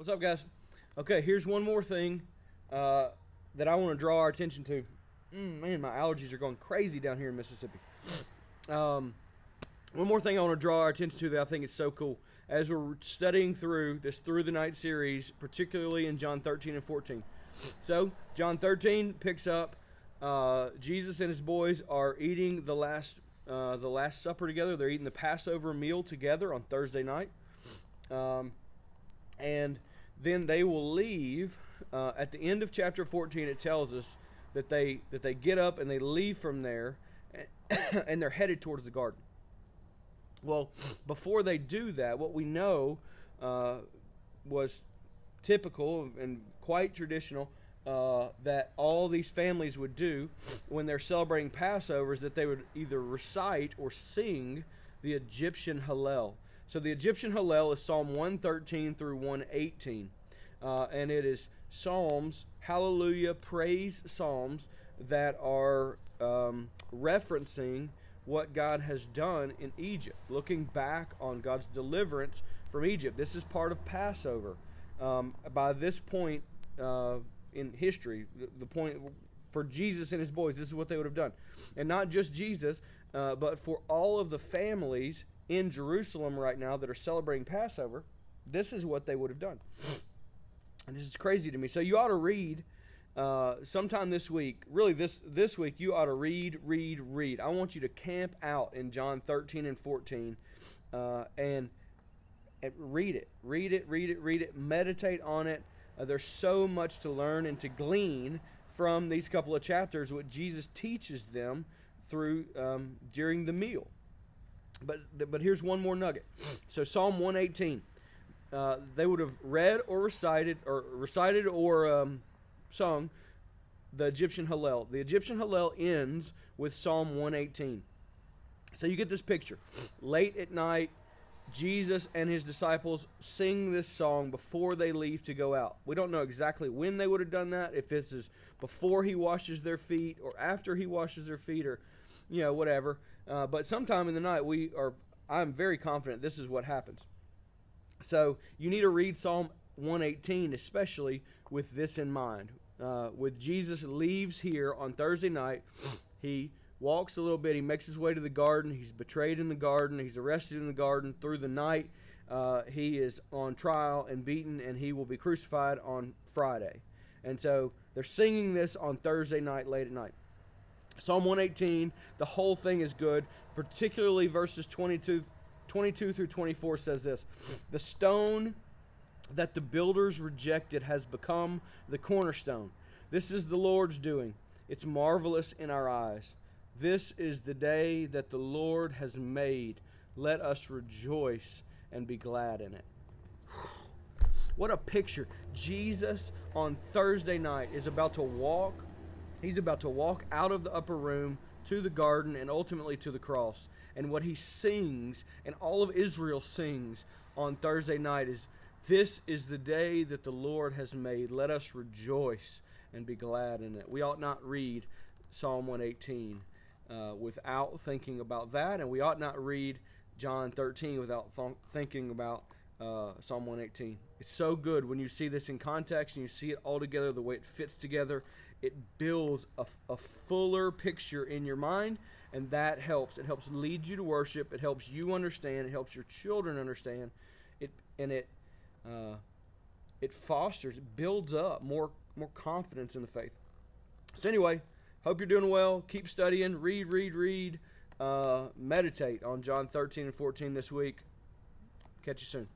What's up, guys? Okay, here's one more thing that I want to draw our attention to. Man, my allergies are going crazy down here in Mississippi. One more thing I want to draw our attention to that I think is so cool. As we're studying through this Through the Night series, particularly in John 13 and 14. So, John 13 picks up, Jesus and his boys are eating the Last Supper together. They're eating the Passover meal together on Thursday night. And then they will leave. At the end of chapter 14, it tells us that they get up and they leave from there, and they're headed towards the garden. Well, before they do that, what we know was typical and quite traditional that all these families would do when they're celebrating Passover is that they would either recite or sing the Egyptian Hallel. So the Egyptian Hallel is Psalm 113 through 118. And it is psalms, hallelujah, praise psalms that are referencing what God has done in Egypt, looking back on God's deliverance from Egypt. This is part of Passover. By this point in history, the point for Jesus and his boys, this is what they would have done. And not just Jesus, but for all of the families in Jerusalem right now that are celebrating Passover, this is what they would have done. And this is crazy to me. So you ought to read sometime this week. Really, this week you ought to read. I want you to camp out in John 13 and 14 and read it. Meditate on it. There's so much to learn and to glean from these couple of chapters, what Jesus teaches them through during the meal. But here's one more nugget. So Psalm 118. They would have read or recited or sung the Egyptian Hallel. The Egyptian Hallel ends with Psalm 118. So you get this picture. Late at night, Jesus and his disciples sing this song before they leave to go out. We don't know exactly when they would have done that, if it's before he washes their feet or after he washes their feet or, whatever. But sometime in the night, I'm very confident this is what happens. So you need to read Psalm 118, especially with this in mind. With Jesus leaves here on Thursday night, he walks a little bit, he makes his way to the garden, he's betrayed in the garden, he's arrested in the garden. Through the night, he is on trial and beaten, and he will be crucified on Friday. And so they're singing this on Thursday night, late at night. Psalm 118, the whole thing is good, particularly verses 22 through 24 says this: the stone that the builders rejected has become the cornerstone. This is the Lord's doing. It's marvelous in our eyes. This is the day that the Lord has made. Let us rejoice and be glad in it. What a picture. Jesus on Thursday night is about to walk. He's about to walk out of the upper room to the garden and ultimately to the cross. And what he sings, and all of Israel sings on Thursday night, is, this is the day that the Lord has made. Let us rejoice and be glad in it. We ought not read Psalm 118 without thinking about that, and we ought not read John 13 without thinking about Psalm 118. It's so good when you see this in context and you see it all together, the way it fits together. It builds a fuller picture in your mind, and that helps. It helps lead you to worship. It helps you understand. It helps your children understand. It fosters, it builds up more confidence in the faith. So anyway, hope you're doing well. Keep studying. Read. Meditate on John 13 and 14 this week. Catch you soon.